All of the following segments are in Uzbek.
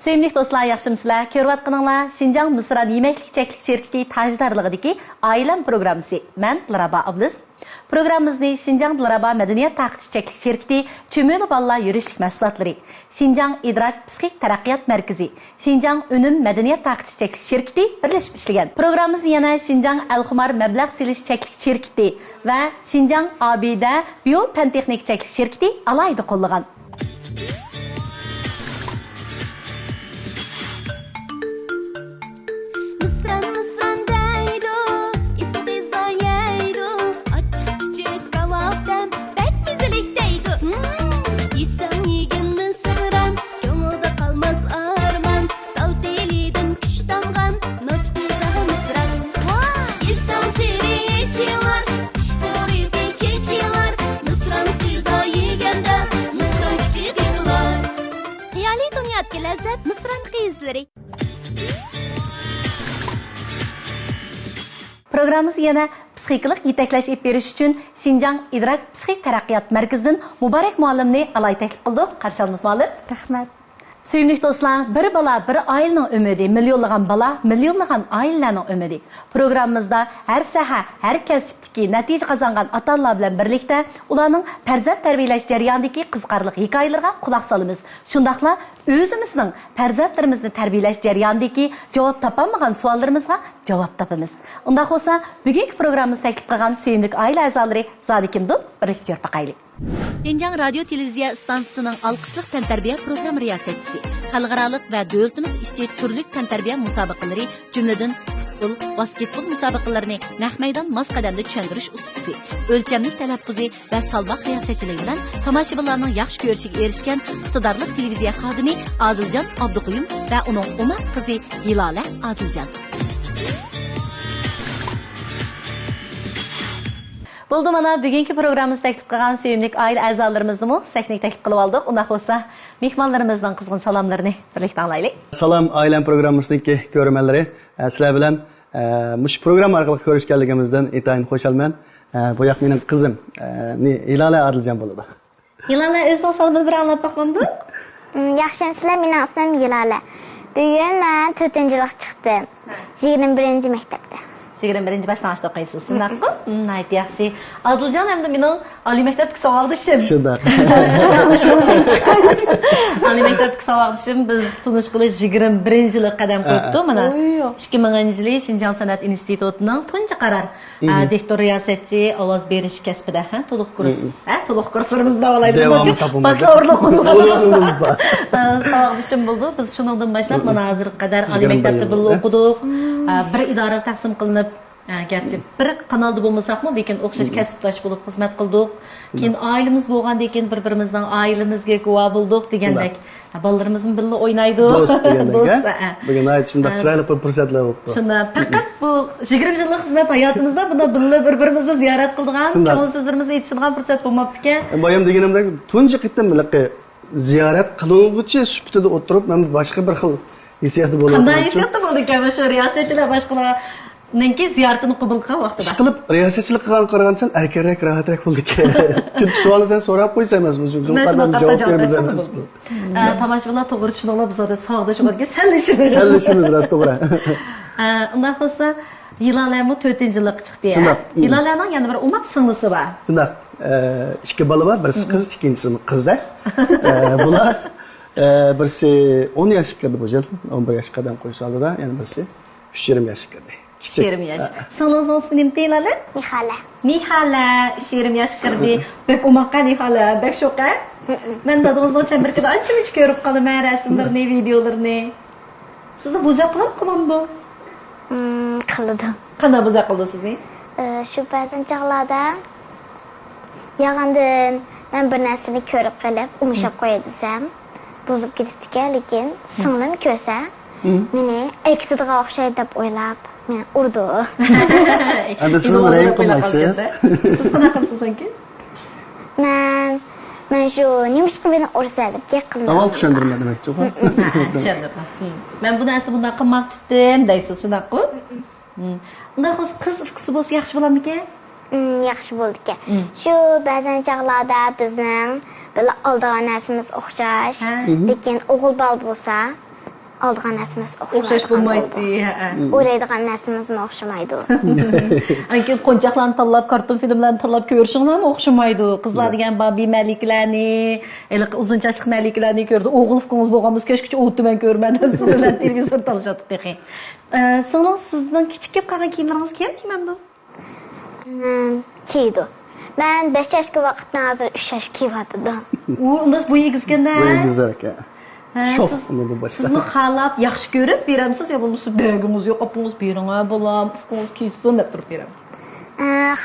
Sevimli dostlar, yaxşımsızlar. Ko'rayotganinglar Şinjan Misran yemeklik cheklik şirketi tajdarligidagi Ailem programmasi. Men Dilraba Ablis. Programmamizni Şinjan Dilraba Madaniyat taqtish cheklik şirketi Chumuli bolalar yurishlik mahsulotlari, Şinjan idrok psixik taraqqiyot markazi, Şinjan unum madaniyat taqtish cheklik şirketi birlashib ishlagan. Programmamizni yana Şinjan Al-Xumar mablag' silish cheklik şirketi va Şinjan Abida bio fan texnik cheklik şirketi alayda qo'llagan. Programımız yana psixiklik yetaklash ip berish uchun Şinjan idrok psixik taraqqiyot markazidan Muborak muallimni alay taklif qildik. Qarshi olamiz muallim. Rahmat. Sevimli dostlar, bir bala, bir ailening umidi, milyonlagan bala, milyonlagan ailelarning umidi. Programmamizda har soha, har kasbdagi natija qozongan ota-onalar bilan birlikda ularning farzand tarbiyalash jarayonidagi qiziqarli hikoyalarga quloq solamiz. Shundaqla o'zimizning farzandlarimizni tarbiyalash jarayonidagi javob topolmagan savollarimizga javob topamiz. Unda bo'lsa, bugungi programmamiz taklif qilgan sevimli oila a'zolari zodi kimdir? Birlikda ko'rib boqaylik. Şinjan Radio Televiziya stansiyasining alqishliq tantarbiya programma riyosatchisi, xalqarалық va davlatimiz ishchi turli tantarbiya musobaqalari, jumladan futbol, basketbol musobaqalarini naq maydon mos qadamda tushuntirish ustasi, o'lchamli talaffuzi va salmoq riyosatchiligi bilan tomoshabinlarning yaxshi ko'rishiga erishgan iqtidorli televiziya xodimi Adiljon Abduquyum va uning o'mat qizi Hilola Adiljon. Buldu mana bugungi programmamiz taklif qilgan sevimli oila a'zolarimizni sahnaga taklif qilib oldik. Unda bo'lsa, mehmonlarimizdan qizg'in salomlarini birlikda anglaylik. Salom Ailem programmamizdagi ko'rmanlari. Sizlar bilan mush program orqali ko'rishganligimizdan intayin xursandman. Bu yoq mening qizim Hilola Adiljon bo'ladi. Hilola o'zing salomini bir anglab boqmamdi? Yaxshimisizlar, mening ismim Hilola. Bugun men 4-yilga chiqdim. 21 maktabda. 21 boshlang'ich o'qiysiz. Shundaqmi? Ayt yaxshi. Adiljon hamda mening oliy maktabdagi savodishim. Shundaq. Oliy maktabdagi savodishim biz tunishqili 21-yil qadam qo'yibdi. Mana 2000-yil Şinjan san'at institutining tunji qaror direktor riyosatchi ovoz berish kasbida to'liq kurs. To'liq kurslarimizni davolaydi. Bakalavrlik qilganmiz. Savodishim bo'ldi. Biz shuningdan boshlab mana hozirga qadar oliy maktabda birga o'qidik. Bir idora taqsim qilinib, gerçi bir kanalda bo'lmasaqmi, lekin o'xshash kasbdosh bo'lib xizmat qildik. Keyin oilamiz bo'lgandan keyin bir-birimizning oilamizga guvoh bo'ldik degandek. Bolalarimiz birga o'ynaydi. Do'st degandek. Bugun ayt shunday chiroyli fursatlar bo'ldi. Shunda faqat bu 20 yillik xizmat hayotimizda bunda birga bir-birimizni ziyorat qilgan, ko'ngilsizlarimizni aytishgan fursat bo'lmabdi ekan. Boyam deganimdek, tunji qitim bilaqa ziyorat qiluvchi sifatida o'tirib, men boshqa bir xil hissiyatı bo'ladi. Qanday hissiyatda bo'ldi ekan shu riyosatchilar boshqalarninki ziyoratini qabul qilgan vaqtida? Ishqilib riyosatchilik qilgan qaragansan, erkakroq, rahatroq bo'ldi ekan. Chunki savolni sen so'rab qo'ysangiz, o'sha qanday javob beramiz. Tomoshabinlar to'g'ri tushuninglar, biz hozir sog'dashib sallashimiz. Sallashimiz rost to'g'ri. Undan bo'lsa, Hilola 4-yilga chiqdi. Hilolaning yana bir ummat singlisi bor. Shunday. Ikki bola bor, birisi qiz, ikkinchisi qizda. Bular birisi 10 yaşga kirdi bu yil, 11 yoshga qadam qo'yish oldida, yana birisi 3,5 yoshga kirdi. 3,5 yosh. Singlingizning ismi nima deyiladi? Nihala. Nihala 3,5 yoshga kirdi. Bek umaqa Nihala, bek shoqa. Men dadangizning chamberkada ancha-muncha ko'rib qolaman rasmlarni, videolarni. Sizni bo'za qilib Qildim. Qanday bo'za qildi sizni? Shu ba'zan chog'larda yag'andan men bir narsani ko'rib qolib, umishab qo'ya desam, buzib ketdi, lekin singlim ko'rsa, meni ektidiga o'xshaydi deb o'ylab, meni urdi. Endi siz rang qilmaysiz. Siz qanaqa qilsanki? Men shu nimishqa meni ursa deb qildim. Avval tushundirma demakchi. Tushundirdim. Men bu narsani bunday qilmoqchi edim deysiz, shundaqmi? Undan qiz ufqisi bo'lsa yaxshi bo'larmikan? Yaxshi bo'ldi ekan. Shu ba'zan chog'larda bizning bir oldigan narsamiz o'xshash, lekin o'g'il bola bo'lsa, Aldığan nəsimiz O'xshash bo'lmaydi. O'ylaydigan nəsimizmi o'xshamaydi. Anki qo'nchoqlarni tanlab, karton filmlarni tanlab ko'rishinglar o'xshamaydi. Qizlar degan babi maliklarni, uzun chashli maliklarni ko'rdi. O'g'illigingiz bo'lganmiz, ko'shkicha o'tman ko'rmadim. Siz bilan televizor tanishdik texi. So'ng sizdan kichik qolgan kiyimlaringiz kiyamdi? Kiydi. Ben 5 yaşga vaqtdan hozir 3 yosh kiyayotirdim. Unda bu yigizganda. Bu güzel ki. Şok bunu başta. Sizni xalab yaxshi ko'rib beramsiz yo bo'lmasa begingiz yo'q, opingiz beringa bo'lam, ufqingiz kiysin deb turib beram.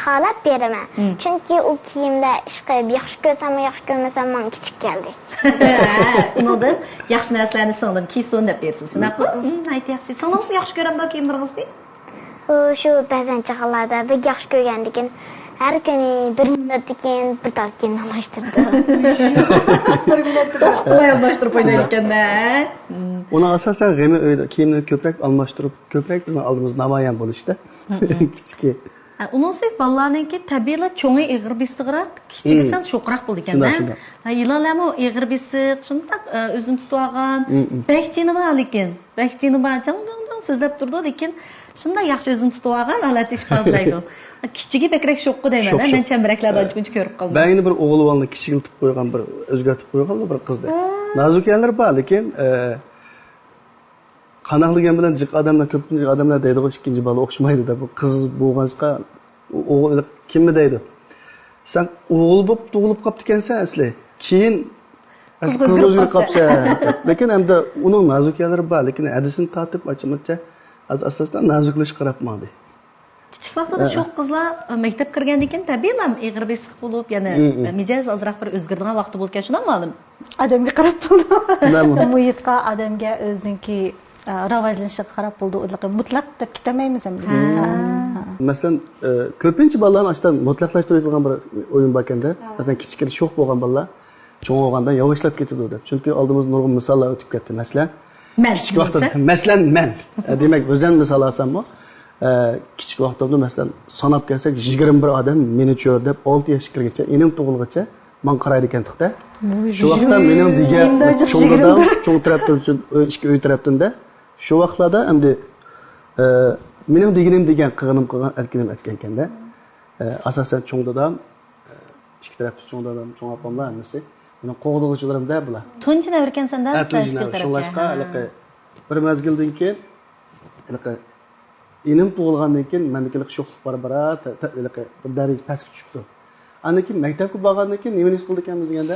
Xalab beraman. Chunki u kiyimda ish qilib yaxshi ko'rsam, yaxshi ko'rmasam menga kichik keldi. Undan yaxshi narsalarni singlim kiysin deb bersin. Shunaqmi? Ayt yaxshi. Siz yaxshi ko'ramda kiyimlaringizni? Shu ba'zan chaqalarda bir yaxshi ko'rgandan keyin her kuni bir minutdan keyin bir tal kiyim almashtirdi. To'xtamay almashtirib qo'ygan ekanda. Ona asasen g'emi öyle kiyimini köprek almashtirib, köprek bizim aldığımız namoyon bo'lishdi. Kichik. Unisi bolalarniki tabiiyla cho'ngi ig'ir bisiqroq, kichigisi sho'qroq bo'ldi ekanda. Yillarmi ig'ir bisiq, shunday o'zini tutib olgan, bekchini bor lekin, bekchini bor, so'zlab turdi lekin shunday yaxshi o'zini tutib olgan, holatda ish qilmaydi. Kichigi bekrak sho'qqi deyman, men chambaraklardan ancha ko'rib qoldim. Ben yine bir o'g'il bolani kichigiltib qo'ygan, bir o'zgartib qo'ygan bir qizda. Nazukalar bor lekin qanaqligan bilan jiq odamlar ko'pincha odamlar deydi, ikkinchi bola o'xshamaydi deb. Bu qiz bo'lgancha o'g'il kimni deydi? Sen o'g'il bo'lib tug'ilib qolibdi ekansan asli. Keyin qiz o'zgarib qolsa, lekin hamda uning nazukalari bor, lekin hadisini tortib ochmoqcha asosdan nazuklash qarabmadi. Kichik vaqtida shu qizlar maktab kirgandan keyin tabiiyla ig'ir besiq bo'lib, ya'ni mijoz ozroq bir o'zgargan vaqti bo'lgan, shundan ma'lum. Odamga qarab bo'ldi. Muhitga, odamga o'ziniki rivojlanishiga qarab bo'ldi. Mutlaq deb ketamaymiz ham. Masalan, ko'pincha bolalarni ashdan mutlaqlashtirilgan bir o'yin bor ekanda, masalan kichkina sho'x bo'lgan bolalar cho'ng bo'lgandan yavaşlab ketadi deb. Chunki oldimizda nurg'un misollar o'tib ketdi. Masalan, kichik vaqtda, masalan men, demak o'zim misol olsam-mu, kichik vaqtimda masalan sanab kelsak 21 odam meni cho'rdab 6 yoshgacha, enim tug'ilgacha men qaraydi ekan-da. Shu vaqtda mening degan cho'ng tarafdan uchun ikki uy tarafdan-da shu vaqtlarda endi mening degan qilganim qilgan erkinim aytgan ekanda. Asosan cho'ng dadam, ikki tarafda cho'ng dadam, cho'ng opamlar hammasi mening qo'g'dog'ichilarimda bular. Tunchi ekansan-da, shunlashqa bir mezgildan keyin enim tug'ilgandan keyin mendikilik sho'xlik bor-bora bir daraja pastga tushibdi. Andan keyin maktabga borgandan keyin nima his qildik ekanmiz deganda,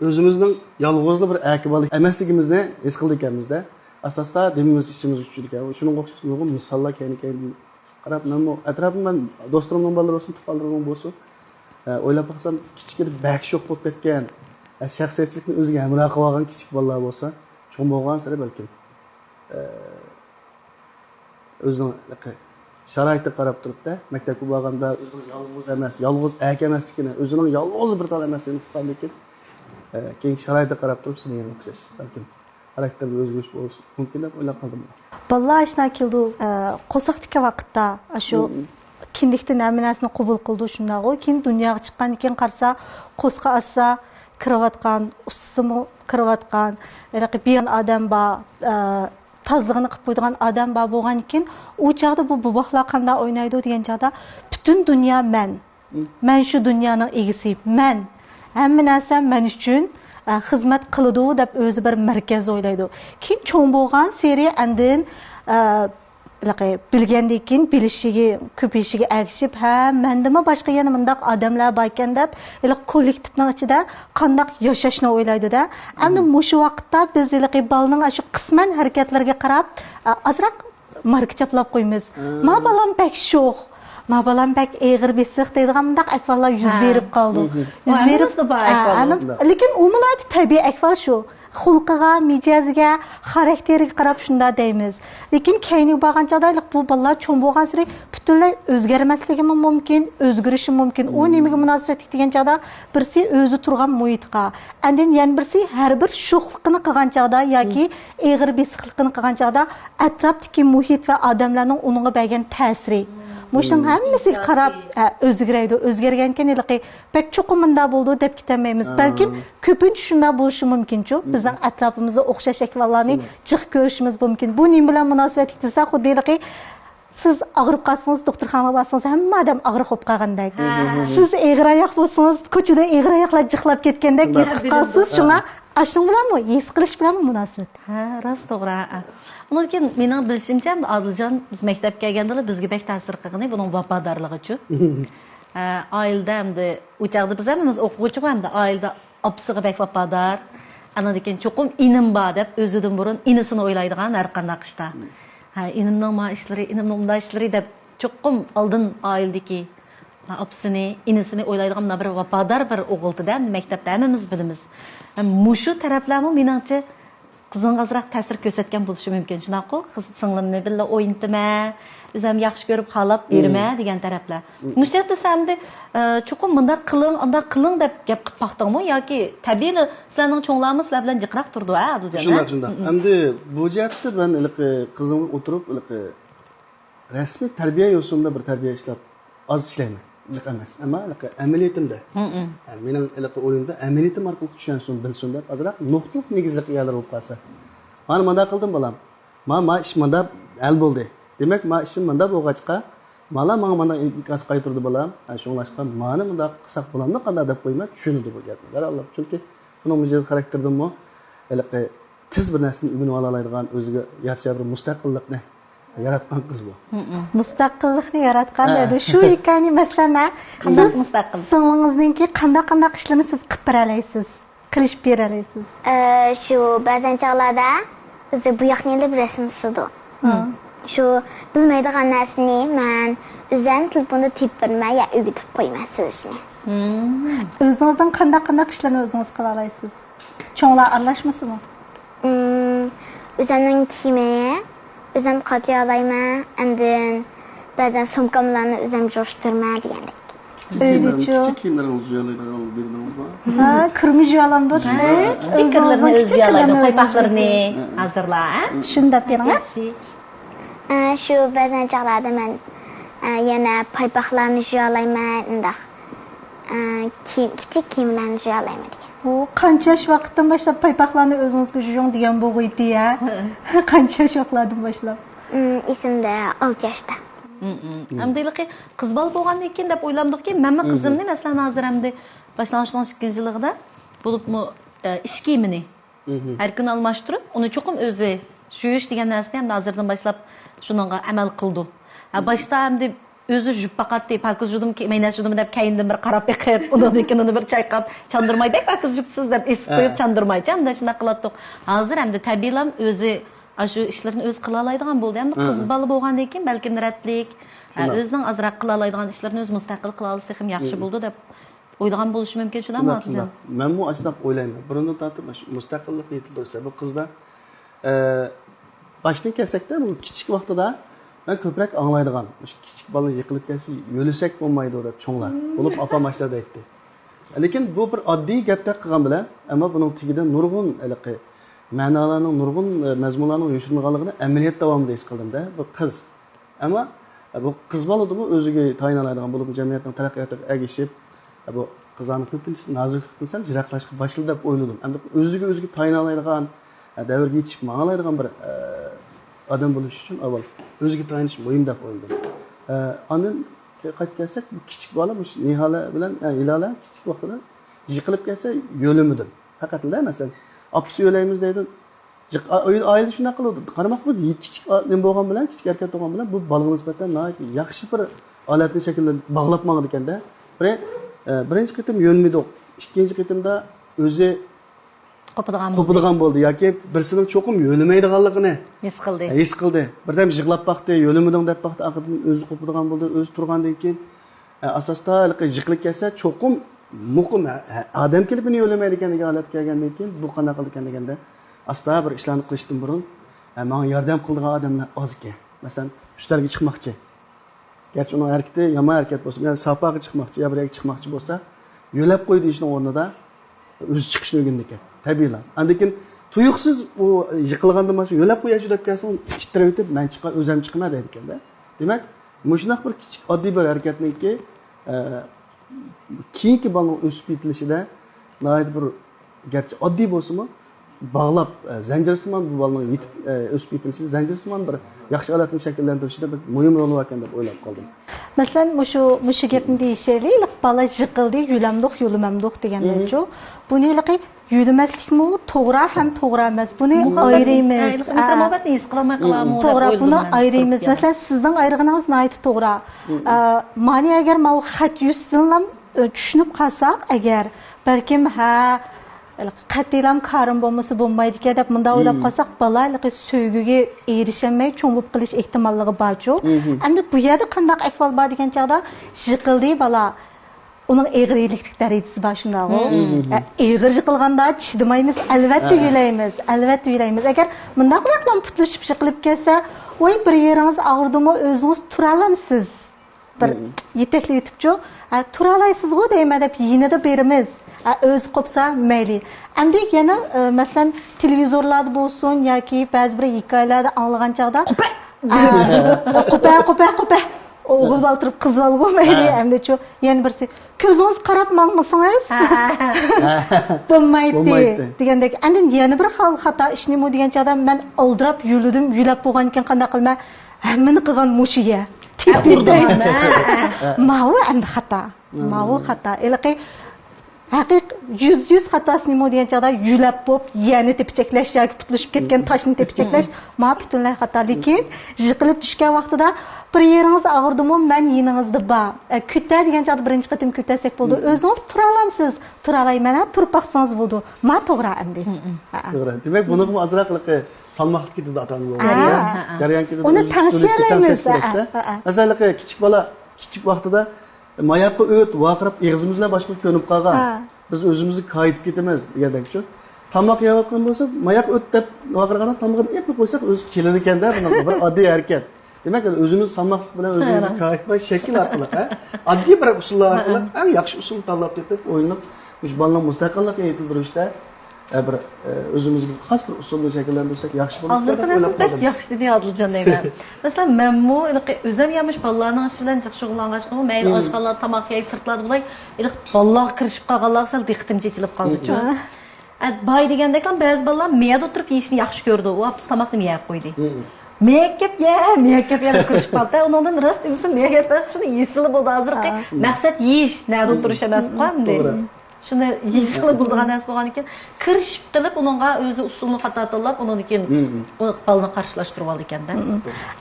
o'zimizni yolg'izli bir akibalik emasligimizni his qildik ekanmiz-da. Asta-asta demimiz ichimiz uchib ekan. Shuning o'xshash nurg'un misollar keyin qarab, men atrofimdan do'stlarimning bolalar bo'lsin, tuqqanlarim bo'lsin, o'ylab baxsam kichkina bak sho'x bo'lib ketgan, shaxsiyatlikni o'ziga hamroh qilib olgan kichik bolalar bo'lsa, cho'ng bo'lgan sari balkim o'zining sharoitiga qarab turibdi, maktabga borganda o'zining yolg'iz emas, yolg'iz aka emasligini, o'zining yolg'iz bir tal emasligini tuqqan lekin keyin sharoitiga qarab turib sizga ham o'xshash, balkim xarakterda o'zgarish bo'lishi mumkin deb o'ylab qoldim. Bolalar ishna keldi, qo'saqdagi vaqtda shu kindikda namunasini qabul qildi shunday-ku, keyin dunyoga chiqqandan keyin qarsa, qo'sqa assa kiravotgan, ustimi kiravotgan, bir odam bor, tazlig'ini qilib qo'ygan odam bor bo'lgan ekan, u chaqda bu buboqlar qanday o'ynaydi degan chaqda butun dunyo men shu dunyoning egisi, men hamma narsa men uchun xizmat qiladi deb o'zi bir markaz o'ylaydi. Keyin cho'ng bo'lgan seri andin bilgandan keyin bilishiga, ko'payishiga ergishib, ha, mendimi boshqa yana bundoq odamlar bor ekan deb, kollektivning ichida qandoq yashashni o'ylaydi-da. Endi mushu vaqtda biz bolaning shu qisman harakatlariga qarab, azroq marka chaplab qo'yamiz. Ma bolam pek sho'x, ma bolam pek eg'ir besiq deydigan bundoq ahvollar yuz berib qoldi. Yuz berib, lekin umuman tabiiy ahvol shu. Xulqiga, mijoziga, xarakteriga qarab shunda deymiz. Lekin keyingi bo'lgan chaqda bu bolalar cho'ng bo'lgan sari butunlay o'zgarmasligi mumkin, o'zgarishi mumkin. U nimaga munosabat degan chaqda birsi o'zi turgan muhitga, andin yana birsi har bir sho'xlikni qilgan chaqda yoki eg'ir besiqlikni qilgan chaqda atrofdagi muhit va odamlarning unga bergan ta'siri. Muşun hammasiga qarab o'zgaraydi. O'zgargankan ilqi pek cho'qimunda bo'ldi deb ketamaymiz. Balki ko'pincha shunda bo'lishi mumkin-ku. Bizning atrofimizda o'xshash ahvollarni jiq ko'rishimiz mumkin. Bu nima bilan munosabatli desa, xuddi ilqi siz og'rib qolsangiz, doktorxonaga borsangiz, hamma odam og'rib qolib qolgandek. Siz eg'ir-oyoq bo'lsangiz, ko'chada eg'ir-oyoqlar jiqlab ketgandek his qilasiz. Shunga ashun bilanmi, his qilish bilanmi munosabat? Ha, rost to'g'ri. Lekin mening bilishimcha, Odiljon biz maktabga kelganda bizga bek ta'sir qilgani buning vafodorligi-chu. Oilada hamda o'chaqda biz hammamiz o'quvchi hamda oilada opasiga bek vafodor. Anadan keyin cho'qim inim bor deb o'zidan burun inisini o'ylaydigan har qanday ishda. Inimning ma ishlari, inimning bunday ishlari deb cho'qim oldin oildagi opasini, inisini o'ylaydigan bir vafodor bir o'g'ildan maktabda hammamiz bilamiz. Mushu taraflarmi meningcha qizingga azroq ta'sir ko'rsatgan bo'lishi mumkin. Shunaqa qiz singlimni billa o'yintma, o'zim yaxshi ko'rib xalab berma degan taraflar. Mushta desamda cho'qim bunda qiling deb gap qilib paqdingmi yoki tabiiy sizlarning cho'nglarimiz sizlar bilan jiqroq turdi a Odiljon. Shunday. Endi bu jihatda men qizimga o'tirib rasmiy tarbiya yo'sinda bir tarbiya ishlab oz ishlayman. Jiq emas, ammo amaliyatimda. Mening o'yimda amaliyatim orqali tushunsin, bilsin deb azroq nuqtalik negizli qiyalar bo'lib qolsa. Mana manda qildim bolam. Ma ish manda hal bo'ldi. Demak, ma ishim manda bo'lg'achqa, mana inkas qaytirdi bolam. Shunlashqa mani munda qilsak bo'lamdi, qanday deb qo'yma, tushunadi bu gapni. Alloh, chunki buning mijoz xarakterdanmi, tiz bir narsani o'rganib ola oladigan, o'ziga yarasha bir mustaqillikni yaratgan qiz bu. Mustaqillikni yaratgan dedi. Shu ekani masalan, qanday mustaqil? Singlingizninki qanday ishlarni siz qilib bera olasiz? Qilib bera olasiz? Shu ba'zan chog'larda o'zi bu yoqni bir rasm chizdi. Shu bilmaydigan narsani men o'zim telefonda tip bermay ya o'rgatib qo'ymasam ishni. O'zingizdan qanday ishlarni o'zingiz qila olasiz? Cho'nglar aralashmasizmi? O'zimning kiyimini o'zim qat'iy olayman, endi ba'zan sumkamlarni o'zim jo'shtirma degandek. Kichik kiyimlarni o'zi yo'laydigan birdamizmi? Ha, kirmish yo'lamda. Fikirlarni o'zi yo'laydi, paypoqlarni hazırlar. Shunda bering. Shu ba'zan chog'larda men yana paypoqlarni yo'layman, undaq kichik kiyimlarni yo'layman degan. O qancha vaqtdan boshlab paypoqlarni o'zingizga yuving degan bo'g'iydi-ya. Qancha vaqtlardan boshlab? Esimda 6 yoshda. Hamdayliqi qiz bola bo'lgandan keyin deb o'ylamdikki, men qizimni masalan hozir hamda boshlang'ich 2-yilligida bo'libmi ish kiyimini har kun almashtirib, uni cho'qim o'zi shuyish degan narsani ham hozirdan boshlab shuningga amal qildi. Boshda hamda o'zi jupaqatdi, pakiz judim ki, mayna judim deb kayindim bir qarab beqib, undan keyin uni bir chayqab, chandırmaydi, pakiz jupsiz deb esib qo'yib chandırmaychi, hamda shuna qilatdik. Hozir hamda tabiiylam o'zi shu ishlarni o'zi qila oladigan bo'ldi. Hamda qiz bola bo'lgandan keyin balkim ratlik, o'zining azroq qila oladigan ishlarni o'zi mustaqil qila olsa ham yaxshi bo'ldi deb o'ylagan bo'lishi mumkin shunami? Men bu ashunday o'ylayman. Birindan tortib mustaqillik yetildirsa bu qizda boshdan kelsakda bu kichik vaqtida ben ko'proq anglaydigan, shu kichik bola yiqilib kelsa, yo'lisak bo'lmaydi deb cho'nglar bo'lib opam ashlarda aytdi. Lekin bu bir oddiy gapda qilgan bilan, ammo buning tagida nurg'un ma'nolarning, nurg'un mazmunlarning yoshirilganligini amaliyot davomida his qildim-da. Bu qiz. Ammo bu qiz boladimi o'ziga tayin oladigan bo'lib jamiyatning taraqqiyotiga ergashib, bu qizlarni ko'pincha noziklikni sal jiroqlashga boshladi deb o'yladim. Endi o'ziga tayin oladigan, davrga yetishib ma'nolaydigan bir adam bo'lish uchun avval o'ziga tayinish muhim deb o'yladim. Ondan qaytib kelsak, bu kichik bola bu Nihala bilan Ilola kichik vaqtida yiqilib kelsa yo'limidim. Faqatla masalan, opsi yo'laymiz deydi. Oila shuna qiladi. Qaramoq bu kichik nim bo'lgan bilan, kichik erkak bo'lgan bilan bu bolaga nisbatan yaxshi bir holatni shaklda bog'lab mangdi ekanda. Birinchi qitim yo'lmidi. Ikkinchi qitimda o'zi qo'pidigan bo'ldi yoki birisining cho'qim yo'limaydiganligini his qildi. Birdan yig'lab baqdi, yo'limiding deb baqdi, aqidin o'zi qo'pidigan bo'ldi, o'zi turgandan keyin asosda yiqilib kelsa cho'qim muqim odam kelib uni yo'lamaydigan degan holat kelgandan keyin bu qanday qildi ekan deganda asta bir ishlarni qilishdan burun menga yordam qiladigan odamlar oz ekan. Masalan, ushtalga chiqmoqchi. Gerçi uning harakati yomon harakat bo'lsa, ya'ni safaga chiqmoqchi, yo bir yerga chiqmoqchi bo'lsa, yo'lab qo'ydi ishning o'rnida o'zi chiqishni o'rgandi ekan. Tabiiylan. Lekin tuyuqsiz u yiqilgandan boshqa yo'lab qo'yachi deb kelsa, ishtirib etib, men chiqar, o'zim chiqma deydi ekanda. Demak, Muşunaq bir kichik oddiy bir harakatniki keyingi balaning o'sib yetilishida nihoyat bir garchi oddiy bo'lsa-mu bağlab zanjirsimon bu balaning yetib o'sib yetilishida zanjirsimon bir yaxshi holatni shakllantirishida bir muhim rol bor ekan deb o'ylab qoldim. Masalan, mushu gapni deyishaylik, bala yiqildi, yulamdiq, yulamamdiq degandan-chu. Buni yulamaslikmi to'g'ri ham to'g'ri emas. Buni ayiramiz. To'g'ri, buni ayiramiz. Masalan, sizning ayrig'ingiz nihoyat to'g'ri. Mani agar men xat yuzdan tushunib qolsak, agar balkim qatilam karim bo'lmasa bo'lmaydi deb bunda o'ylab qolsak, bala so'yguga erishmay cho'ng bo'lib qilish ehtimolligi bor-ku. Endi bu yerda qanday ahvol bor degan chog'da yiqildi bala. Uning egrilik darajasi bor shundaqmi? Egri yiqilganda chidmaymiz, albatta yulaymiz, Agar bundaq raqam putlashib yiqilib kelsa, "Voy, bir yeringiz og'rirdimi, o'zingiz tura olamsiz?" Bir yetakli yutibchu, "Tura olaysiz-ku" deyman deb yinida beramiz. O'zi qopsa mayli. Endi yana masalan televizorlarda bo'lsin yoki ba'zi bir hikoyalarda anglagan chog'da qo'pa o'g'il baltirib qiz bo'lmaydi. Endi-chu yana birsi ko'zingiz qarab mangmasangiz bo'lmaydi degandek. Endi yana bir xil xato ishni nima degan chog'da men oldirab yulab bo'lgan ekan qanday qilma hammani qilgan mushiga tepirdim. Ma'u endi xato. Ilaqi haqiq 100 xatosini nima degan chog'da yulab bo'lib yana tepichaklash yoki putlashib ketgan toshni tepichaklash ma butunlay xato. Lekin yiqilib tushgan vaqtida bir yeringiz og'irdimi, men yiningizda bor. Kutta degan chog'da birinchi qatim kuttasak bo'ldi. O'zingiz tura olamsiz. Tura olayman, turib baqsangiz bo'ldi. Ma to'g'ri endi. To'g'ri. Demak, buni ham ozroq salmoqli ketadi ota-onalar. Jarayon ketadi. Uni tavsiyalaymiz. Masalan, kichik bola kichik vaqtida mayoqqa o't vaqirib eg'zimizla boshqa ko'nib qolgan. Biz o'zimizni qaytib ketamiz degandek-ku. Tomoq yeyotgan bo'lsa, mayoq o't deb vaqirganda tomoqni epib qo'ysak, o'zi keladi ekanda, bunaqa bir oddiy harakat. Demak, o'zimiz salmoqlik bilan o'zimizni qaytmay shakl orqali, oddiy bir usullar orqali eng yaxshi usul tanlab ketib, o'yinib, o'sha bolaning mustaqilligini yetiltirishda bir o'zimizga xos bir usulni shakllantirsak yaxshi bo'ladi. Hozirda yaxshi dedi Adiljon deyman. Masalan, menmu o'zim yamish bolalarning ishi bilan shug'ullanganman. Mayli oshxonalar, tomoq yey, sirtlarda bo'lay, bolalar kirishib qolganlar sal diqqatim chechilib qoldi-chu. Bay degandeklar ba'zi bolalar meyada o'tirib yeyishni yaxshi ko'rdi. U apis tomoqni yeb qo'ydi. Meyakep yana kirishib qoldi. Undan rost inson meyakep shuni yesilib bo'ldi hozirgi. Maqsad yeyish, nada o'tirish emas qo'ydi. Shuni yesilib bo'lgan narsa bo'lgan ekan, kirishib qilib uningga o'zi usulni xato tanlab, undan keyin balni qarshilashtirib oldi ekanda.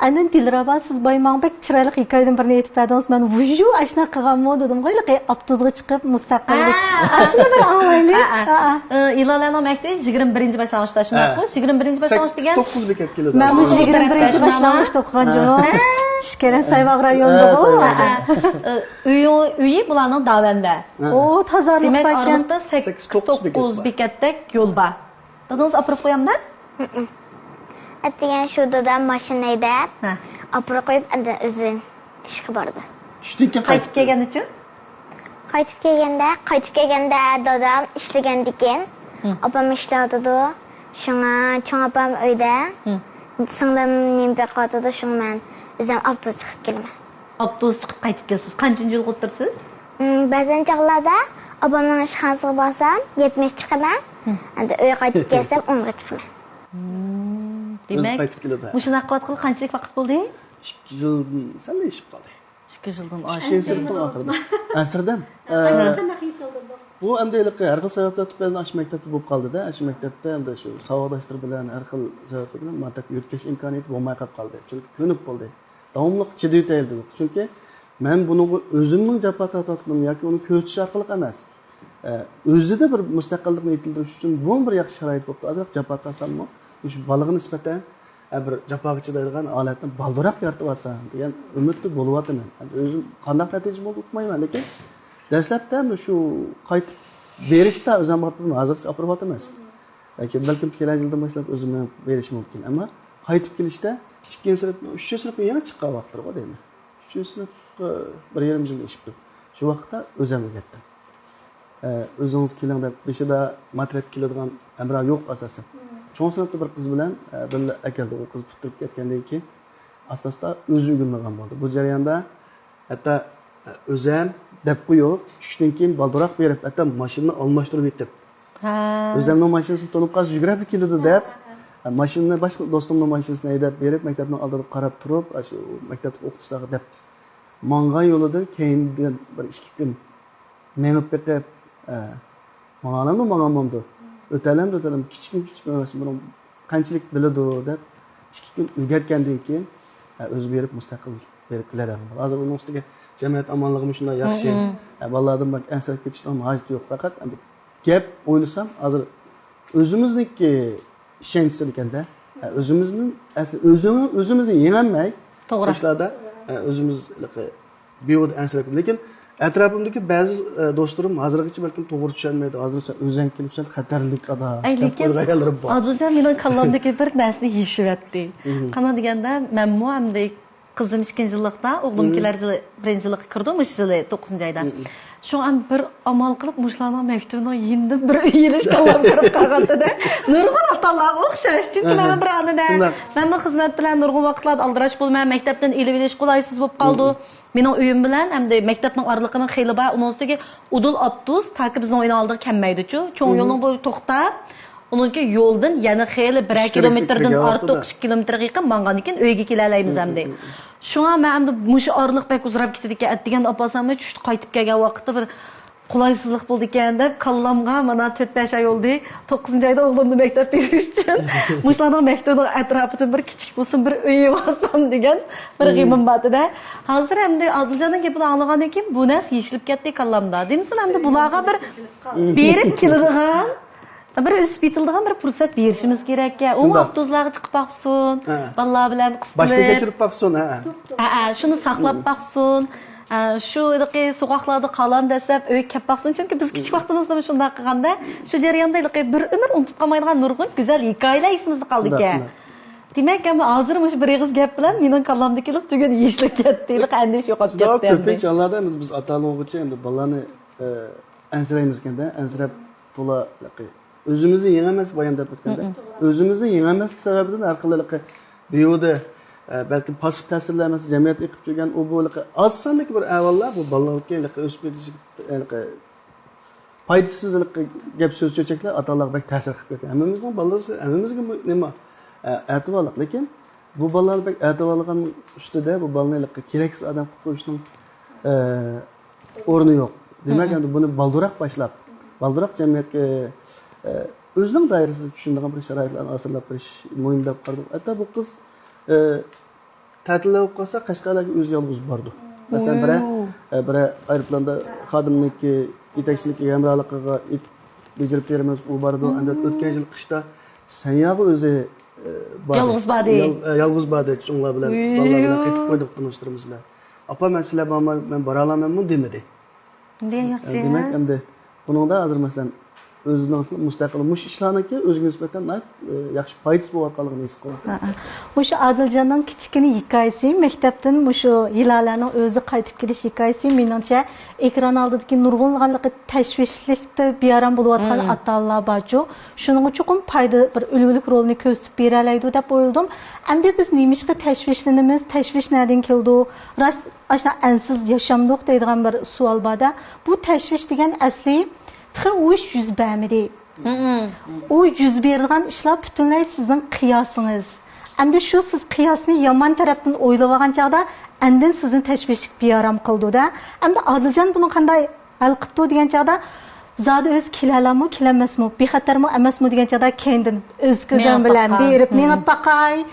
Aynan Dilraba siz Baymonbek chiroyli hikoyadan birini aytib berdingiz. Men vuju ashna qilganman dedim. Qo'yliqi avtobusga chiqib mustaqillik. Ashna bir anglaylik. Ilolarning maktabi 21-boshlang'ich shunday-ku. 21-boshlang'ich degan 9 bekat keladi. Men 21-boshlang'ich o'qiganman. Shkeran Sayvoq rayonida uyi bularning davanda. O tozarlik Arlıqda 8-9 bekatdak yo'l bor. Dadingiz olib qo'yamda? Atgan shu dadam mashinada olib qo'yib endi o'zi ishga bordi. Tushdik qaytib kelganicha? Qaytib kelganda dadam ishlagan ekan. Opam ishlayotdi. Shunga cho'ng opam uyda. Singlim nimba qotdi, shunga men o'zim avtobus chiqib kelaman. Avtobus chiqib qaytib kelsiz. Qanchinchi yo'l o'tirsiz? Ba'zan chog'larda Obamning ishxonasiga borsam 70 chiqaman. Endi uyga qaytib kelsam 10 ga chiqaman. Demak, mushunaqa qilib qanchalik vaqt bo'ldi? 2 yil sal ishib qoldi. 2 yildan oshib. Asrdan. Bu endi har xil sabablar tufayli ash maktabda bo'lib qoldi-da. Ash maktabda endi shu savodashtir bilan har xil sabablar bilan maktab yurtkash imkoniyati bo'lmay qoldi. Chunki ko'nib bo'ldi. Davomli chidab o'taydi. Chunki men buni o'zimning jafo tortdim yoki uni ko'rsatish orqali emas. O'zida bir mustaqillikni yetildirish uchun bu bir yaxshi sharoit bo'ldi. Azroq jafo tortsammi, shu bolaga nisbatan bir jafoga chidaydigan holatni balduroq yaratib olsam degan umidda bo'lyapman. O'zim qanday natija bo'ldi uqmayman, lekin dastlabda shu qaytib berishda o'zim hozircha operat emas. Lekin balkim kelajak yildan boshlab o'zim berish mumkin, ammo qaytib kelishda 2 sinf, 3 sinfga yana chiqqan vaqtlar bor deyman. 3 sinf 1,5 yil ishibdi. Shu vaqtda o'zimga ketdim. O'zingiz keling deb beshida matrab keladigan amra yo'q asosan. Cho'ng sinfda bir qiz bilan birga akaldi. U qiz bitirib ketgandan keyin asosda o'zi o'rgangan bo'ldi. Bu jarayonda hatto o'zim deb qo'yib, tushdan keyin balduroq berib, hatto mashinani almashtirib yetib. O'zimning mashinasini to'lib qolsa yugurib keldi deb, mashinani boshqa do'stimning mashinasini haydab berib, maktabning oldida qarab turib, shu maktabda o'qitishlar deb mangan yo'lida keyin bir 2 kun menib ketib, manganimni manganmamdi. O'talam kichik emas, buni qanchalik biladi deb 2 kun o'rgatgandan keyin o'zi berib mustaqil berib keladi. Hozir uning ustiga jamiyat amonligimi shunday yaxshi, bolalardan bak ansirab ketishdan hojat yo'q, faqat gap o'ylasam hozir o'zimizniki ishonchsiz ekanda, o'zimizni yengolmay to'g'ri ishlarda o'zimiz beyo'da ansirab, lekin atrofimdagi ba'zi do'stlarim hozirgacha balkim to'g'ri tushunmaydi. Hozir o'zing kelib sen xatarlik odam. Lekin Adiljon mening kallamdagi bir narsani yeshivyapti. Qana deganda men muamdek qizim 2-yillikda, o'g'lim kelar yili 1-yillikka kirdi, mush yili 9-oyda. Şu an bir amal qilib mushlarning maktabini endi bir uyilish kallam kirib qolganda nurg'un atalarga o'xshash. Chunki men bir anida men bu xizmat bilan nurg'un vaqtlarda aldirash bo'lmay, maktabdan elib olish qolaysiz bo'lib qoldi. Mening uyim bilan hamda maktabning oraliqini xeyli bor. Uning ustiga udul avtobus taki bizning uyning oldiga kelmaydi-ku. Cho'ng yo'lning bo'yi to'xtab, uningki yo'ldan yana xeyli 1 kilometrdan ortiq 2 kilometrga yaqin mangan ekan uyga kela olamiz hamda. Shunga men hamda mush oraliq pek uzrab ketdi ekan. Atdigan opasamni tushdi qaytib kelgan vaqtda bir qulaysizlik bo'ldi ekan deb kallamga mana 4-5 oy oldi. 9-oyda o'g'limni maktabga berishdi. Mushlarning maktabning atrofida bir kichik bo'lsin bir uy bo'lsam degan bir g'imim bor-da. Hozir hamda Adiljonning gapini anglagandan keyin bu narsa yeshilib ketdi kallamda. Deymisiz hamda bularga bir berib keladigan bir o'spitaldan bir fursat berishimiz kerak ekan. U avtobuslarga chiqib baqsin, bolalar bilan qistilib. Boshqa kechirib baqsin, shuni saqlab baqsin. Shu so'qoqlarda qalan desab, uy kelib baqsin. Chunki biz kichik vaqtimizda shunday qilganda, shu jarayonda bir umr unutib qolmaydigan nurg'un go'zal hikoyalar esimizda qoldi ekan. Demak, hozir bir eg'iz gap bilan mening kallamdagilik tugun yeshilib ketdi, andish yo'qolib ketdi. Ko'pincha jonlarda biz ota-onalarga endi bolalarni ansiraymiz ekanda, ansirab to'la o'zimizni yengemas bayon deb o'tganda, o'zimizni yengemaslik sababidan har xil beyo'da balki pasif ta'sirlar emas, jamiyat yiqib turgan u bu oz sonlik bir avvallar bu bolalarga o'sib ketishi foydasiz gap so'z cho'chaklar ota-onalarga bak ta'sir qilib ketadi. Hammamizning bolalari hammamizga nima e'tiborlik, lekin bu bolalar bak e'tiborligan ustida bu bolalarni keraksiz odam qilib qo'yishning o'rni yo'q. Demak, endi buni balduroq boshlab, balduroq jamiyatga o'zining doirasida tushunadigan bir sharoitlarni asrlab berish muhim deb qaradim. Hatto bu qiz ta'tilda bo'lib qolsa, Qashqarlarga o'zi yolg'iz bordi. Masalan, biri aeroplanda xodimniki yetakchiligi hamrohligiga bejarib beramiz, u bordi. Endi o'tgan yil qishda Sanyog'i o'zi yolg'iz bordi. Chunlar bilan bolalar bilan qaytib qo'ydik tanishtirimiz bilan. Apa men sizlar borman, men bora olamanmi demadi. Yaxshi. Demak, endi buningda hozir masalan o'zining mustaqil mush ishlarniki o'ziga nisbatan yaxshi foydasi bo'layotganligini his qilyapman. O'sha Adiljonning kichkina hikoyasi, maktabdan mushu Hilolarning o'zi qaytib kelish hikoyasi meningcha ekran oldidagi nurg'unliqlik tashvishlikda bearam bo'layotgan ota-onalar borchu, shuning uchun foyda bir ulug'lik rolini ko'rsatib bera oladi deb o'yladim. Endi biz nemishqa tashvishlanamiz, tashvish nerdan keldi? Rost ashna ansiz yashamdoq deydigan bir savol borda. Bu tashvish degan asli o iş yüz bermedi. O yüz berdiğin işler bütünlüğü sizin kıyasınız. Hem de şu siz kıyasını yaman taraftan oylayan çağda endin sizin teşvişlik bir yaram kıldı da. Hem de Adiljon bunu kanday hal qıptı degan çağda zadı öz kilalamı, kilemesmi, bir xatar mı, emesmi degan çağda kendin öz gözün bilen berip meni bakay,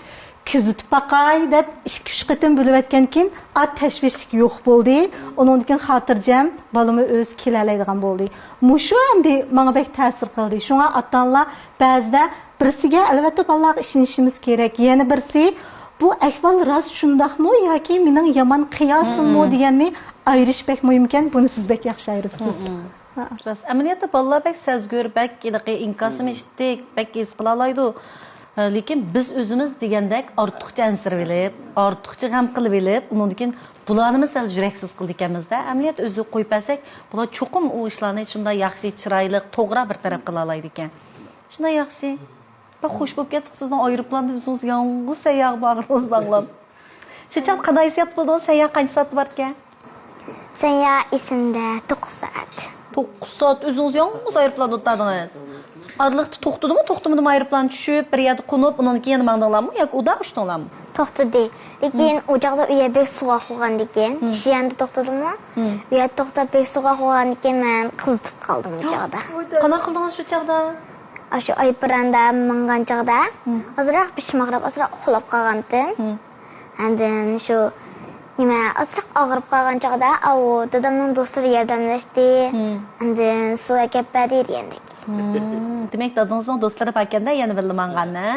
küzütüp bakay deb 2-3 qitim bilib etken keyin teşvişlik yo'q bo'ldi. Onun için xatirjam balımı öz kilalaydigan bo'ldi. Mushu endi menga bek ta'sir qildi. Shunga ota-onalar ba'zida birisiga albatta bolalarga ishonishimiz kerak. Yana birisi bu ahvol rost shundaqmi yoki mening yomon qiyosimmi deganni ayirish bek muhim ekan. Buni siz bek yaxshi ayiribsiz. Rost. Amaliyotda bolalar bek sezgör, bek inkasini eshitdik, bek his qila oladi. Lekin biz o'zimiz degandek ortiqcha ansirib olib, ortiqcha g'am qilib olib, undan keyin bularni sal yuraksiz qildik ekanmizda. Amaliyot o'zi qo'yib bersak, bular cho'qim u ishlarni shunday yaxshi, chiroyli, to'g'ri bir taraf qila oladi ekan. Shunday yaxshi. Va xush bo'lib ketdik sizdan aeroplanda o'zingiz yolg'iz sayyoh bag'ringiz bog'lab. Şu çat qanday hissiyat bo'ldi? Sayyoh qancha soat bor ekan? Sen ya esimde 9 saat. 9 soat o'zingiz yolg'iz aeroplanda o'tdingiz. Adliqda to'xtadimi, to'xtamadimi aeroplan tushib, bir yerda qo'nib, undan keyin mangdinglarmi yoki uda uchdinglarmi? To'xtadi. Lekin o'choqda uya bek suva qo'ygandan keyin, shiyanda to'xtadimmi? Uya to'xtab bek suva qo'ygandan keyin men qizitib qoldim o'choqda. Qanaqa qildingiz shu chaqda? Shu aypiranda mingan chog'da ozroq pishmoqrab, ozroq uxlab qolgandim. Andin shu nima ozroq og'rib qolgan chog'da dadamning do'stlari yordamlashdi. Andin suv akab berdi degandek. Demak, dadangizning do'stlari pakanda yana bilmanganni.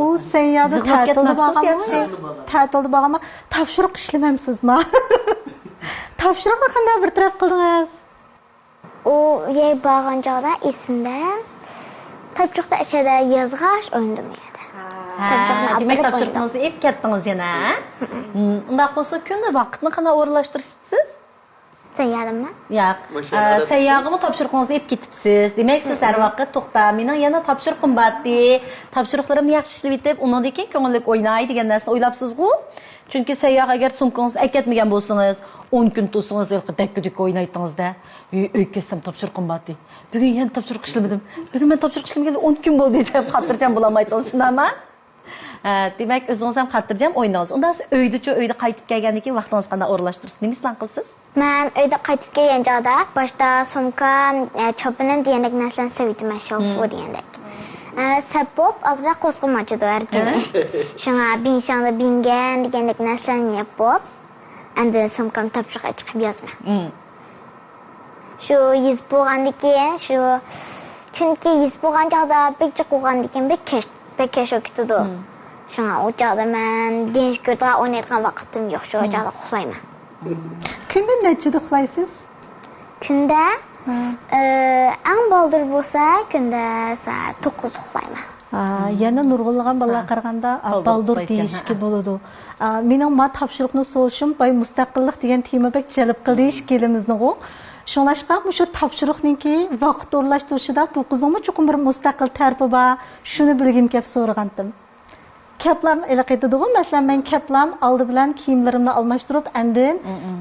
U sayyohda ta'tilda borganmi? Topshiriq ishlamayapsizmi? Topshiriqni qanday bir taraf qildingiz? U yey borgan chog'da esimda topshiriqda ichida yozg'ash o'yndim edi. Demak, topshiriqingizni ep ketdingiz yana. Unda bo'lsa, kunda vaqtni qanday o'rinlashtirasiz? Sayyohmi? Yo'q. Sayyohmi topshiriqingizni ep ketibsiz. Demak, siz har vaqt to'xta, mening yana topshiriqim bordi. Topshiriqlarimni yaxshi ishlab yetib, undan keyin ko'ngillik o'ynay degan narsani o'ylabsiz-ku. Chunki sayyoh agar sumkangizni akatmagan bo'lsangiz, 10 kun tursangiz, dakka-dakka o'ynaytingizda, uy kelsam topshiriqim bordi. Bugun yana topshiriq ishlamadim. Bugun men topshiriq ishlamagan 10 kun bo'ldi deb xotirjam bo'lolmaysiz, shundaymi? Demak, o'zingiz ham xotirjam o'ynaysiz. Unda siz uyda qaytib kelgandan keyin vaqtingizni qanday o'rinlashtirasiz? Nima islan qilsiz? Men uyda qaytib kelgan chog'da boshda sumkam, chopinim degandek narsalarni sevitaman, shofu degandek. Sabab ozroq qo'zg'amachidi har kuni. Shunga binshangda bingan degandek narsalarni yapib, endi sumkam topshiriqqa chiqib yozman. Shu yuz bo'lgandan keyin chunki yuz bo'lgan chog'da bekcha qo'ygandan keyin bekkash o'tdi. Shunga u chog'da men dengiz ko'rda o'ynaydigan vaqtim yo'q, shu chog'da uxlayman. Kunda nechida uxlaysiz? Kunda eng boldir bo'lsa, kunda soat 9 uxlayman. Yana nurg'ulg'an bolalar qaraganda baldur deyishki bo'ladi. Mening ma topshiriqni so'rashim, boy mustaqillik degan tema bek jalb qilish kelimizni-ku. Shunlashqa shu topshiriqningki vaqt o'rlashtirishida bu qizimni chuqur bir mustaqil tarbi bor. Shuni bilgim kelib so'ragandim. Kaplarni ilaqaydigu, masalan men kaplam oldi bilan kiyimlarimni almashtirib, andin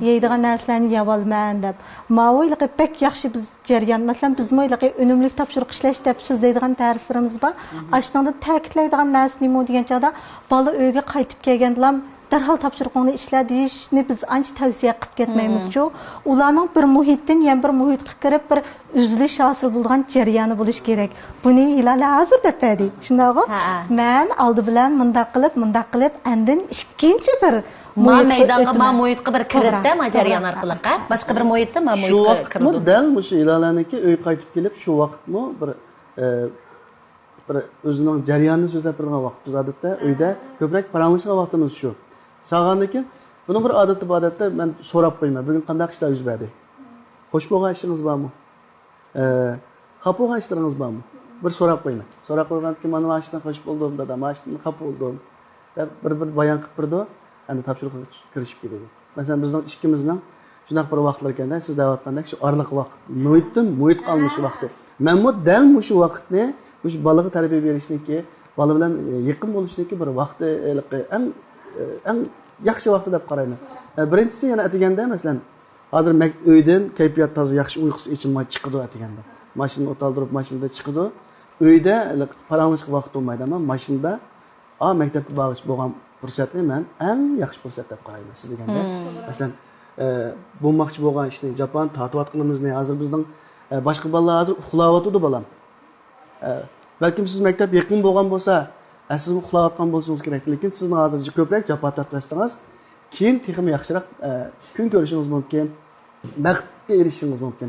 yeydigan narsalarni yevolman deb. Ma'vo ilaqay pek yaxshi biz jarayon. Masalan bizmo ilaqay unumli topshiriq ishlash deb so'zlaydigan darslarimiz bor. Ashunda ta'kidlaydigan narsa nima degan chog'da bola uyga qaytib kelgandilar darhol topshiriqni ishla deyishni biz ancha tavsiya qilib ketmaymiz-ku. Ularning bir muhitdan yana bir muhitga kirib bir uzilish hosil bo'lgan jarayoni bo'lish kerak. Buni ilala hozir depadi. Shundaqmi? Men oldi bilan mundaq qilib, andin ikkinchi bir maydonga muhitga bir kiritda jarayon orqali, boshqa bir muhitda muhitga kirdi. Dal shu ilaniki uy qaytib kelib shu vaqtmi bir o'zining jarayonini so'zlab turgan vaqt. Biz odatda uyda ko'proq paranglashgan vaqtimiz shu. Sağgandan keyin buni bir odatda men so'rab qo'yman. Bugun qanday ishlar yuz berdi? Xo'sh bo'lgan ishingiz bormi? Xafa bo'lgan ishlaringiz bormi? Bir so'rab qo'yman. So'rab qo'ygandan keyin mana ishdan xo'sh bo'ldim, dadam, ishdan xafa bo'ldim. deb bir bayon qilib turdi. Endi topshiriqqa kirishib ketdi. Masalan, bizning ishimizning shunaqa bir vaqtlar ekanda, siz da'vatgandek shu orliq vaqt, muhit qolmish vaqti. Men bu dal shu vaqtni, shu bolaga tarbiya berishniki, bola bilan yaqin bo'lishniki bir vaqti eng yaxshi vaqti deb qarayman. Birinchisi yana atiganda, masalan, hozir uydan kayfiyat toza yaxshi uyqusi ichimma chiqdi atiganda. Mashinani o'taldirib, mashinada chiqdi. Uyda paranglashga vaqt bo'lmaydi, ammo mashinada maktabga borish bo'lgan fursatni men eng yaxshi fursat deb qarayman. Siz deganda, masalan, bo'lmoqchi bo'lgan ishni Japon tatiyotganimizni hozir bizning boshqa bolalar hozir uxlayotdi bolam. Balkim siz maktab yaqin bo'lgan bo'lsa, siz uxlayotgan bo'lsangiz kerak, lekin sizni hozir ko'proq Japon tatiyotsangiz, keyin texnik yaxshiroq kun ko'rishingiz mumkin, baxtga erishishingiz mumkin.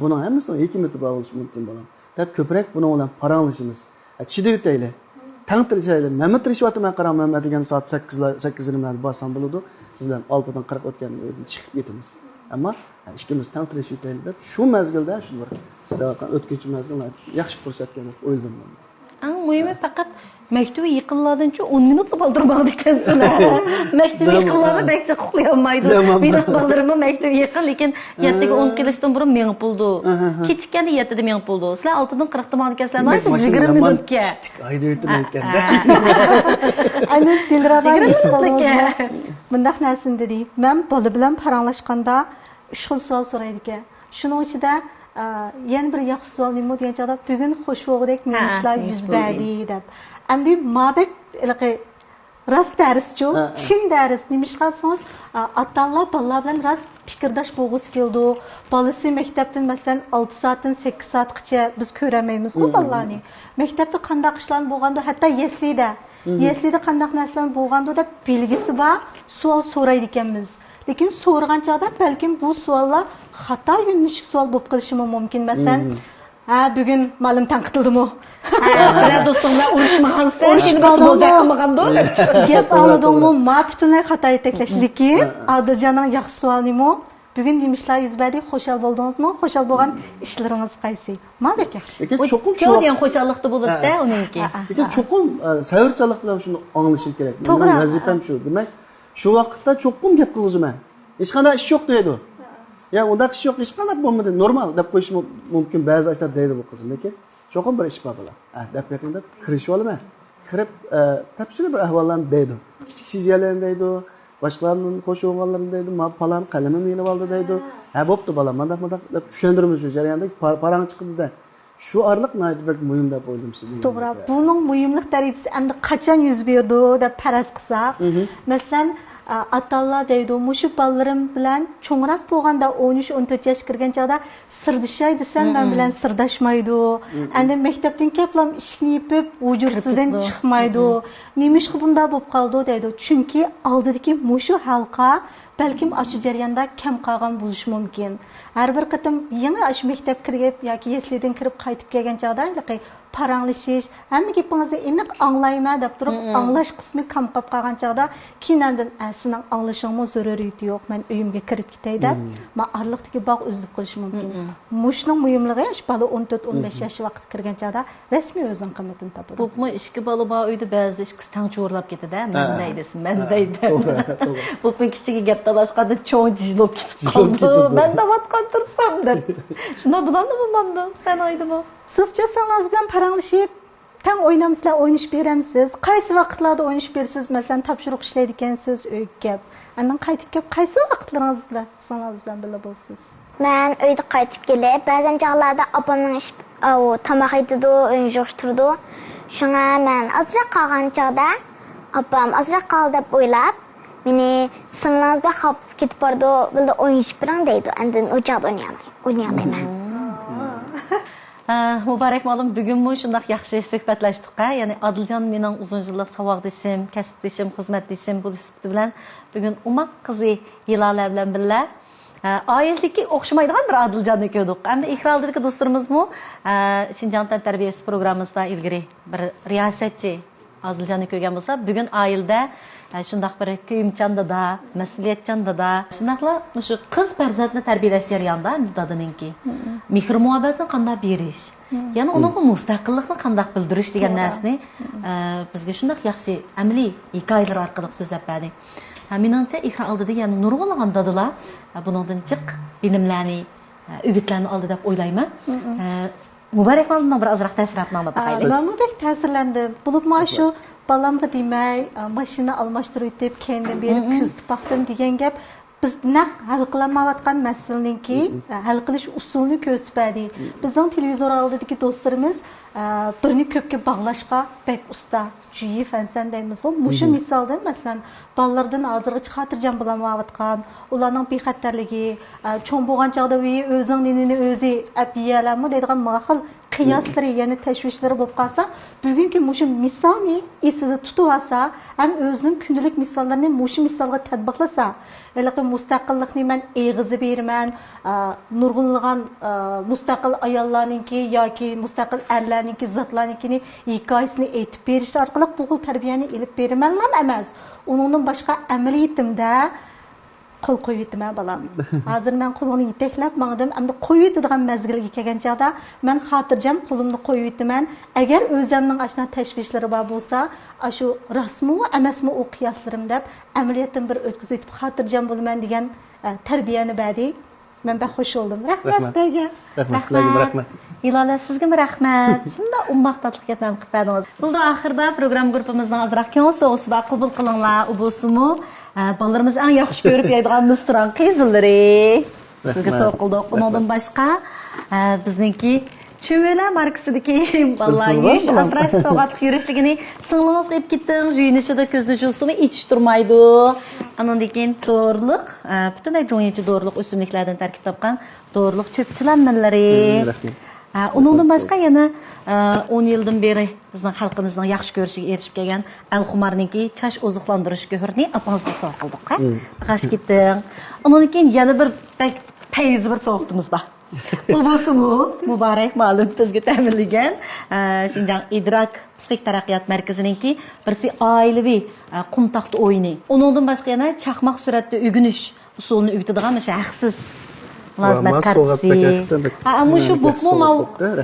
Buning hammasining hikmati bor bo'lishi mumkin bolam. Deb ko'proq buni bilan paranglashimiz. Chidib o'taylik. Tangtirishaylik. Nima tirishyapman qaraman degan soat 8:20 bossam bo'ladi. Sizlar 6dan 40 o'tgan chiqib ketamiz. Ammo ishimiz tangtirishib o'taylik deb shu mezgilda shunday sizlar o'tkinchi mezgillar yaxshi fursat deb o'yladim. Eng muhimi faqat Mektubu yıkılladıınca 10 minutla baldırmadı ekansilar. Mektubu yıkılladı bekçe kuklayamaydı. Benim ballarımı mektubu yıkıl, lekin 7'ge 10 kelishdan burun meni buldu. Keçikende 7'de meni buldu. Sizlar 6'dan 40'da mani kelsizlar. Naysa 20 minutga. Ayda ötürüm etkende. Aynen Dilraba 20 minutga. Bundaq narsani dedi. Men bola bilan paranglashganda 3 xil savol so'raydi ekan. Shuning ichida yana bir yaxshi savol nima degan chog'da bugun xush bo'lgudek ishlar yuz berdi deb. Endi mabek rost darschu, chin dars nimish qilsangiz ota-onalar bolalar bilan rost fikrdosh bo'lg'isi keldi. Bolasi maktabdan masalan 6 soatdan 8 soatgacha biz ko'ramaymiz-ku bolalarni. Maktabda qanday ishlar bo'lganda, hatto yeslida qanday narsalar bo'lganda deb belgisi bor, savol so'raydi ekanmiz. Lekin so'rgan chog'da balkim bu savollar xato yo'nalishli savol bo'lib qolishi mumkin. Masalan, bugun ma'lum tanqidildimi? Bilan do'stimlar urishmagansan, seni bas bo'ldi qilmaganda. Gap oldingmi? Ma butunlay xato yetaklash. Lekin Adiljonning yaxshi savoli nima? Bugun nimishlar yuz berdi, xushal bo'ldingizmi? Xushal bo'lgan ishlaringiz qaysi? Ma'lum yaxshi. Lekin cho'qim shu degan xushallikda bo'ladi-da uningki. Lekin cho'qim sayrchilik bilan shuni anglashim kerak. Mening vazifam shu. Demak, shu vaqtda cho'qim gap qilg'uziman. Hech qanday ish yo'q deydi. Ya unda ish yo'q, hech qanday bo'lmadi, normal deb qo'yish mumkin ba'zi ishlar deydi bu qizim. Lekin cho'qim bir ish bor bular. Deb yaqinda kirishib olaman. Kirib tafsili bir ahvollarni deydi. Kichik sijalarni deydi, boshqalarning qo'shuvganlarini deydi, "Men falan qalamimni yelib oldi" deydi. Bo'pti bolam, mana deb tushuntiramiz shu jarayonda parang chiqdi-da. Shu orliq naytibak muhim deb o'yladim sizni. To'g'ri. Buning muhimlik darajasi endi qachon yuz berdi deb faraz qilsak, masalan, ota-onalar deydi, "Mushu bolalarim bilan cho'ngroq bo'lganda 13-14 yosh kirgan chog'da sirdashay desam, men bilan sirdashmaydi. Endi maktabdan kelib ishni yepib, vujursidan chiqmaydi. Nima ish bunda bo'lib qoldi" deydi. Chunki oldidagi mushu halqa balkim aşı jarayonda kam qolgan bo'lishi mumkin. Har bir qatim yangi aşı maktab kirib yoki yeslidan kirib qaytib kelgan chog'da paranglashish, hamma gapingizni aniq anglayman deb turib, anglash qismi kam qolib qolgan chog'da kinandan sening anglashingmi zaruriyati yo'q, men uyimga kirib ketay deb, men orliqdagi bog' uzib qolish mumkin. Mushning muhimligi ish bola 14-15 yosh vaqt kirgan chog'da rasmiy o'zining qiymatini topadi. Bo'pmi, ikki bola bor uyda ba'zida ikki tang cho'rlab ketadi-da, men deydisin, men deydi. Bo'pmi, kichigi gap talashqanda cho'ng jilib ketib qoldi. Men davatgan tursam deb. Shunda bularni manda, sen oydimi? Sizcha sangiz bilan paranglashib, tang o'ynamsizlar, o'ynashib beramsiz. Qaysi vaqtlarda o'ynashib bersiz? Masalan, topshiriq ishlaydi ekansiz, uyga. Andan qaytib kelib, qaysi vaqtlaringizda sangiz bilan birga bo'lsiz? Men uyda qaytib kelib, ba'zan chog'larda opamning ish tomoq yeydi, o'yin jo'shtirdi. Shunga men azroq qolgan chog'da opam azroq qoldi deb o'ylab, meni singlingiz bilan qolib ketib bordi, bildi o'ynashib bering deydi. Endi o'chaqda o'ynayolmayman. Muborak olim, bugunmi shunday yaxshi suhbatlashdik-a? Ya'ni Adiljon mening uzun yillik saboqdishim, kasbdishim, xizmatdishim bo'lish bilan bugun umaq qizi Hilola bilan birga oiladagi o'xshamaydigan bir Adiljanni ko'rdik. Endi ekran oldidagi do'stlarimizmi Shinjon tarbiyasi programmasida ilgari bir riyosatchi Adiljanni ko'rgan bo'lsa, bugun oilada shunday bir kuyimchandada, mas'uliyatchandada, shundaqla shu qiz farzandni tarbiyalash jarayonida dadaninki mehr muhabbatni qanday berish, ya'ni uning mustaqillikni qanday bildirish degan narsani bizga shunday yaxshi amaliy hikoyalar orqali so'zlab berdi. Menimcha ekran oldida yana nurg'unlagan dadalar buningdan jiq bilimlarni, o'gitlarni oldi deb o'ylayman. Muborak olimdan bir ozroq ta'sirotnoma taqaylik. Men bek ta'sirlandim. Bo'libmi shu balamga demay, mashina almashtirib deb kendim berib kuzatib baxtim degan gap biz naq hal qilmayotgan masalaninki hal qilish usulini ko'rsatadi. Bizning televizor oldidagi do'stlarimiz birini ko'pga bog'lashga bek usta, juyi fansan deymiz. Mushu misoldan masalan bolalardan hozirgacha xotirjam bo'lamayotgan, ularning bexatarligi, cho'ng bo'lgan chog'da o'zining dinini o'zi apiyalarmi deydigan mahil qiyoslari, ya'ni tashvishlari bo'lib qolsa, bugungi mushu misolni esida tutib olsa, ham o'zining kundalik misollarini mushu misolga tatbiqlasa, lekin mustaqillikni men eg'izi berman, nurg'unlagan mustaqil ayollarningki yoki mustaqil erlarningki zotlarningkini hikoyasini aytib berish orqali bu xil tarbiyani ilib beraman emas. Uningdan boshqa amaliyatimda qo'l qo'yib yetaman balam. Hozir men qo'limni yetaklab mangdim, endi qo'yib yetadigan mezgilga kelgan chog'da men xotirjam qo'limni qo'yib yetaman. Agar o'zimning ashna tashvishlari bor bo'lsa, shu rasmi emasmi u qiyoslarim deb amaliyotdan bir o'tkazib yetib xotirjam bo'laman degan tarbiyani berdi. Men bak hoş oldum. Rahmat sizlarga. Rahmat. Ilola sizga rahmat. Shunda ummaq tatlı ketdan qilib berdingiz. Bunda oxirida program guruhimizning azroq keng so'g'isiga qabul qilinglar. U bo'lsa-mu, bolalarimiz eng yaxshi ko'rib yeydigan mistoran qizillari. Sizga so'qildi. Undan boshqa bizningki Chumela markasidagi bolalar yush asrash soatlik yurishligini singlingiz qilib ketding, juyinishida ko'zni cho'simi ichish turmaydi. Andan keyin to'rliq, butunlay jo'yinchi to'rliq o'simliklardan tarkib topgan to'rliq cho'pchilanmalari. Undan boshqa yana 10 yildan beri bizning xalqimizning yaxshi ko'rishiga erishib kelgan Al-Xumarningki chash oziqlantirish go'hrini apangizga sovg'a qildik. G'ash ketding. Undan keyin yana bir payz bir sovg'imiz bor. Bu bo'lsa-mu, muborak ma'lum bizga ta'minlagan Xinjiang idrok psixik taraqqiyot markaziningki birsi oilaviy qum taxti o'yini. Undan boshqa yana chaqmoq suratda o'rganish usulini o'rgatadigan o'sha haqsiz lazmat kartasi. Ammo shu bukmu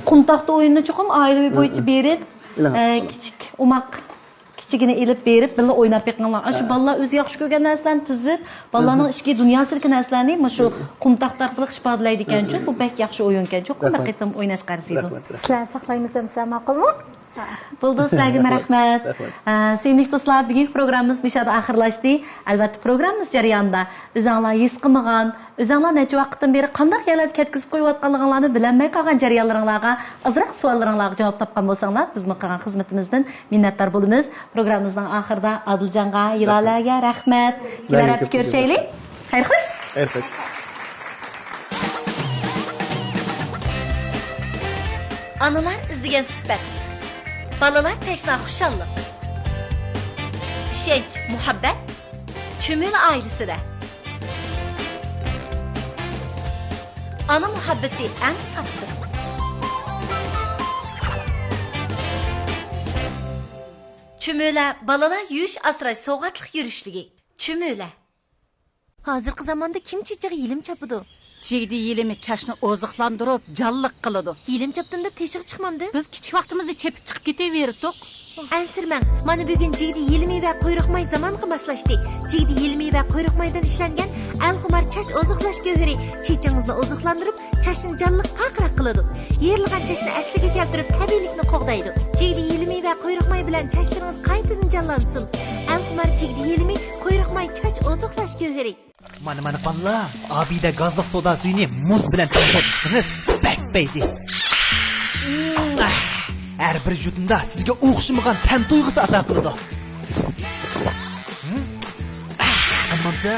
qum taxti o'yinini cho'qim oilaviy bo'yicha berib, kichik umaq kichigini elib berib, birga o'ynab yiqqanlar. Shu bolalar o'zi yaxshi ko'rgan narsalarni tizib, bolalarning ichki dunyosidagi narsalarni shu qum taxt orqali ifodalaydi ekan uchun bu bak yaxshi o'yin ekan. Cho'qim qitim o'ynash qarsiydi. Sizlar saqlaymiz ma'qulmi? Bo'ldi, sizlarga rahmat. Sevimli do'stlar, bugungi programmamiz beshada oxirlashdi. Albatta programmamiz jarayonida o'zinglar his qilmagan, o'zinglar necha vaqtdan beri qanday yerlarga ketkizib qo'yayotganligingizni bilmay qolgan jarayonlaringizga azroq savollaringizga javob topgan bo'lsanglar, biz qilgan xizmatimizdan minnatdor bo'lamiz. Programmamizning oxirida Adiljonga, Ilolaga rahmat. Kelar ko'rishaylik. Xayr xush. Xayr xush. Analar izlagan sifat. Balalar təşna xuşallıq. İşenç, muhabbət, Çümül ailəsidə. Ana muhabbəti ən saftır. Çümülə balalar yürüyüş asraş soğuqatlıq yürüyüşlüğü. Çümülə. Hazırkı zamanda kim çiçeği ilim çapıdı? Jigdi yilimi chashni oziqlantirib, jalliq qiladi. Yilim çapdım da teşik çıkmamdı. Biz kichik vaqtimizda chepib chiqib ketaverdik. Ansirman, mana bugun jigdi yilimi va quyruqmay zamonga moslashdi. Jigdi yilimi va quyruqmaydan ishlangan Al-Xumar chash oziqlash go'hiri chechingizni oziqlantirib, chashni jalliq paqraq qiladi. Yerilgan chashni asliga keltirib, tabiiylikni qo'g'daydi. Jigdi yilimi va quyruqmay bilan chashlaringiz qaytadan jallansin. Al-Xumar jigdi yilimi quyruqmay chash oziqlash go'hiri. Mana balla, abide gazlık soda suyunu muz bilen tanışacaksınız. Bekbeyzi. Her bir yudumda sizge o'xshamagan tan tuyg'usi ato qiladi. Ammamsa